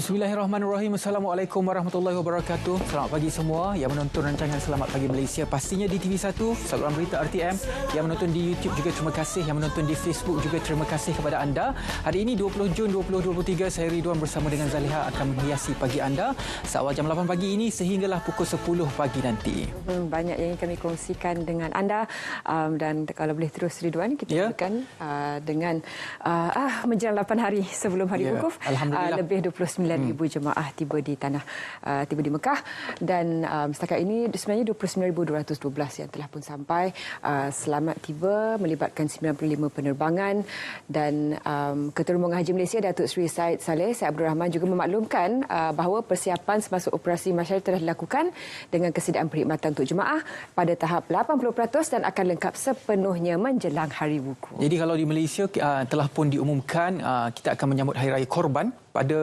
Bismillahirrahmanirrahim. Assalamualaikum warahmatullahi wabarakatuh. Selamat pagi semua yang menonton rancangan Selamat Pagi Malaysia. Pastinya di TV1, saluran berita RTM. Yang menonton di YouTube juga terima kasih. Yang menonton di Facebook juga terima kasih kepada anda. Hari ini 20 Jun 2023, saya Ridwan bersama dengan Zaliha akan menghiasi pagi anda seawal jam 8 pagi ini sehinggalah pukul 10 pagi nanti. Banyak yang kami kongsikan dengan anda dan kalau boleh terus Ridwan, kita mulakan dengan menjelang 8 hari sebelum hari wukuf. Alhamdulillah. Lebih 29,000 jemaah tiba di tiba di Mekah dan setakat ini sebenarnya 29,212 yang telah pun sampai selamat tiba melibatkan 95 penerbangan dan Ketua Rombongan Haji Malaysia Datuk Seri Syed Abdul Rahman juga memaklumkan bahawa persiapan semasa operasi masyarakat telah dilakukan dengan kesediaan perkhidmatan untuk jemaah pada tahap 80% dan akan lengkap sepenuhnya menjelang hari wukuf. Jadi kalau di Malaysia telah pun diumumkan kita akan menyambut Hari Raya Korban pada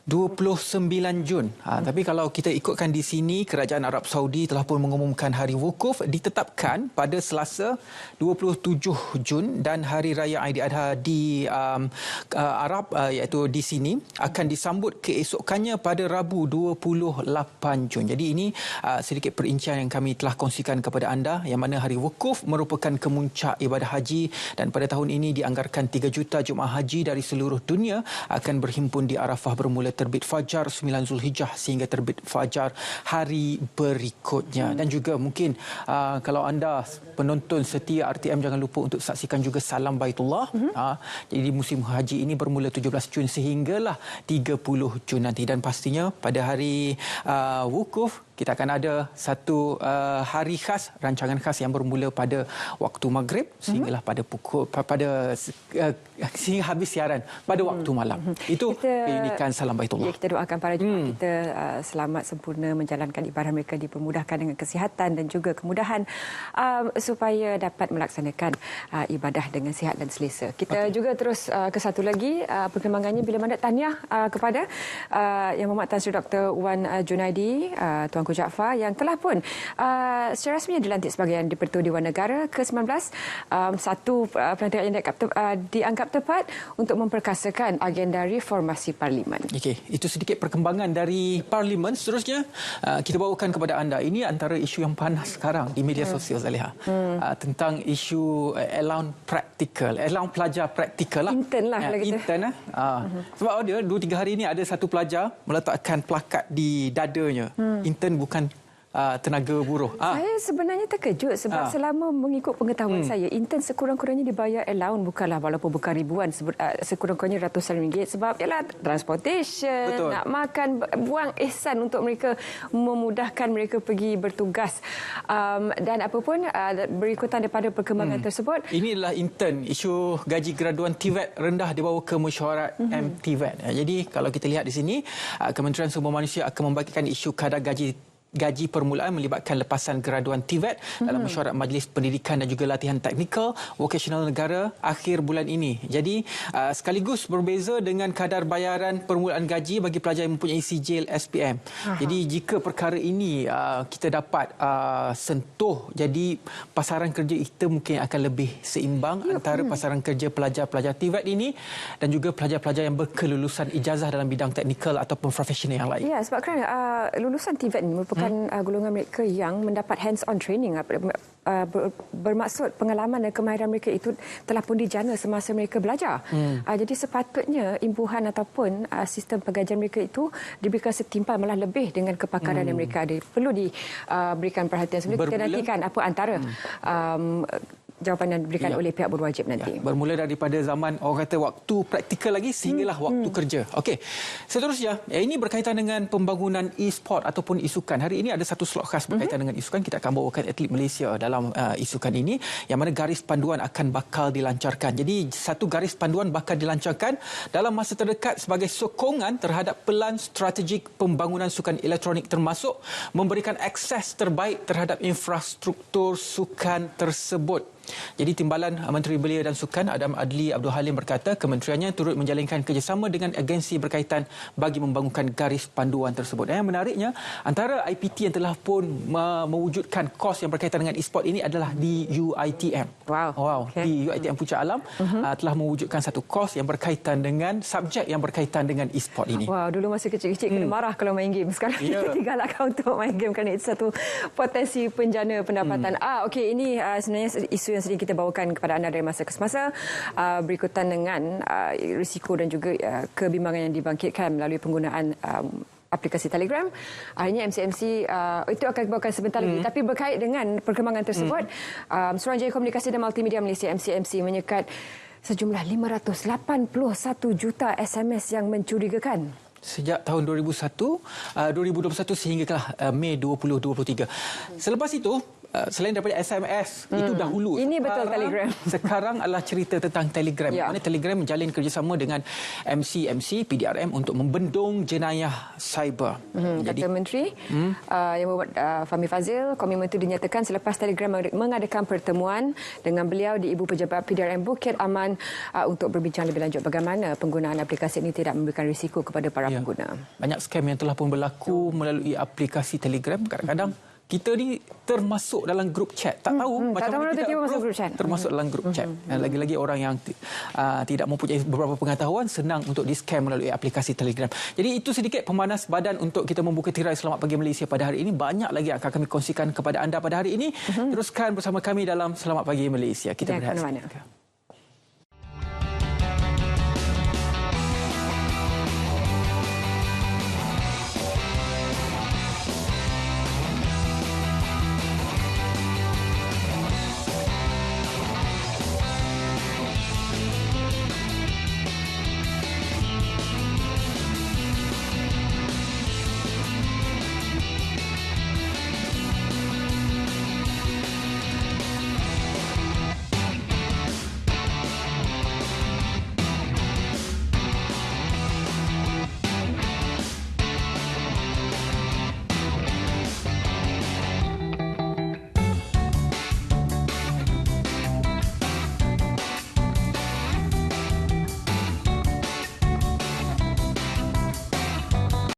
29 Jun. Tapi kalau kita ikutkan di sini, Kerajaan Arab Saudi telah pun mengumumkan hari wukuf ditetapkan pada Selasa 27 Jun dan Hari Raya Aidiladha di Arab iaitu di sini akan disambut keesokannya pada Rabu 28 Jun. Jadi ini sedikit perincian yang kami telah kongsikan kepada anda yang mana hari wukuf merupakan kemuncak ibadah haji dan pada tahun ini dianggarkan 3 juta jemaah haji dari seluruh dunia akan berhimpun di Arafah bermula terbit fajar 9 Zulhijjah sehingga terbit fajar hari berikutnya. Dan juga mungkin kalau anda penonton setia RTM jangan lupa untuk saksikan juga Salam Baitullah. Jadi musim haji ini bermula 17 Jun sehinggalah 30 Jun nanti dan pastinya pada hari wukuf kita akan ada satu hari khas, rancangan khas yang bermula pada waktu maghrib sehinggalah pada sehingga habis siaran pada waktu malam. Itu keunikan Salam Baitullah. Ya, kita doakan para jemaah kita selamat sempurna menjalankan ibadah mereka, dipermudahkan dengan kesihatan dan juga kemudahan supaya dapat melaksanakan ibadah dengan sihat dan selesa. Kita juga terus ke satu lagi perkembangannya bila mana tahniah kepada Yang Berhormat Tan Sri Dr. Wan Junaidi, Tuanku Jaafar yang telah pun secara rasminya dilantik sebagai Yang di-Pertua Dewan Negara ke-19. Satu pelantikan yang dianggap tepat untuk memperkasakan agenda reformasi Parlimen. Okey, itu sedikit perkembangan dari Parlimen. Seterusnya kita bawakan kepada anda. Ini antara isu yang panas sekarang di media sosial, Zaliha. Tentang isu allowance praktikal, allowance pelajar praktikal lah. Intern lah kalau kita. Intern lah. Sebab ada 2-3 hari ini ada satu pelajar meletakkan plakat di dadanya. Intern bukan tenaga buruh. Saya sebenarnya terkejut sebab selama mengikut pengetahuan saya, intern sekurang-kurangnya dibayar allowance bukanlah walaupun bukan ribuan, sekurang-kurangnya ratusan ringgit sebab ialah transportation, betul, nak makan, buang ihsan untuk mereka, memudahkan mereka pergi bertugas. Dan apapun berikutan daripada perkembangan tersebut. Inilah intern, isu gaji graduan TVET rendah dibawa ke mesyuarat MTVET. Jadi kalau kita lihat di sini, Kementerian Sumber Manusia akan membagikan isu kadar gaji permulaan melibatkan lepasan graduan TVET dalam mesyuarat Majlis Pendidikan dan juga Latihan Teknikal Vokasional Negara akhir bulan ini. Jadi sekaligus berbeza dengan kadar bayaran permulaan gaji bagi pelajar yang mempunyai sijil SPM. Jadi jika perkara ini kita dapat sentuh, jadi pasaran kerja kita mungkin akan lebih seimbang antara pasaran kerja pelajar-pelajar TVET ini dan juga pelajar-pelajar yang berkelulusan ijazah dalam bidang teknikal ataupun profesional yang lain. Ya, sebab kerana lulusan TVET ini merupakan golongan mereka yang mendapat hands-on training, bermaksud pengalaman dan kemahiran mereka itu telah pun dijana semasa mereka belajar. Jadi sepatutnya imbuhan ataupun sistem penggajian mereka itu diberikan setimpal malah lebih dengan kepakaran yang mereka ada. Perlu diberikan perhatian. Sebelum kita nantikan apa antara jawapan yang diberikan oleh pihak berwajib nanti. Bermula daripada zaman orang kata waktu praktikal lagi sehinggalah waktu kerja. Okey. Seterusnya, ini berkaitan dengan pembangunan e-sport ataupun isukan. Hari ini ada satu slot khas berkaitan dengan isukan. Kita akan bawakan atlet Malaysia dalam isukan ini yang mana garis panduan akan bakal dilancarkan. Jadi satu garis panduan bakal dilancarkan dalam masa terdekat sebagai sokongan terhadap pelan strategik pembangunan sukan elektronik termasuk memberikan akses terbaik terhadap infrastruktur sukan tersebut. Jadi Timbalan Menteri Belia dan Sukan Adam Adli Abdul Halim berkata kementeriannya turut menjalinkan kerjasama dengan agensi berkaitan bagi membangunkan garis panduan tersebut. Dan yang menariknya, antara IPT yang telah pun mewujudkan kos yang berkaitan dengan e-sport ini adalah di UiTM. Wow. Okay. Di UiTM Puncak Alam telah mewujudkan satu kos yang berkaitan dengan subjek yang berkaitan dengan e-sport ini. Wow, dulu masa kecil-kecil kena marah kalau main game. Sekarang kita digalakkan untuk main game kerana itu satu potensi penjana pendapatan. Okey, ini sebenarnya isu yang sering kita bawakan kepada anda dari masa ke semasa berikutan dengan risiko dan juga kebimbangan yang dibangkitkan melalui penggunaan aplikasi Telegram. Akhirnya MCMC itu akan dibawakan sebentar lagi. Tapi berkait dengan perkembangan tersebut, Suruhanjaya Komunikasi dan Multimedia Malaysia MCMC menyekat sejumlah 581 juta SMS yang mencurigakan sejak tahun 2021 sehingga Mei 2023. Selepas itu, selain daripada SMS, itu dahulu. Ini betul Telegram. Sekarang adalah cerita tentang Telegram. Mana Telegram menjalin kerjasama dengan MCMC, PDRM untuk membendung jenayah cyber. Kata Menteri yang membuat Fahmi Fazil, komitmen itu dinyatakan selepas Telegram mengadakan pertemuan dengan beliau di Ibu Pejabat PDRM Bukit Aman untuk berbincang lebih lanjut bagaimana penggunaan aplikasi ini tidak memberikan risiko kepada para pengguna. Banyak scam yang telah pun berlaku melalui aplikasi Telegram. Kadang-kadang kita ni termasuk dalam grup chat. Tak tahu macam mana kita masuk grup chat. Termasuk dalam grup chat. Lagi-lagi orang yang tidak mempunyai beberapa pengetahuan senang untuk di-scam melalui aplikasi Telegram. Jadi itu sedikit pemanas badan untuk kita membuka tirai Selamat Pagi Malaysia pada hari ini. Banyak lagi akan kami kongsikan kepada anda pada hari ini. Teruskan bersama kami dalam Selamat Pagi Malaysia. Kita berehat.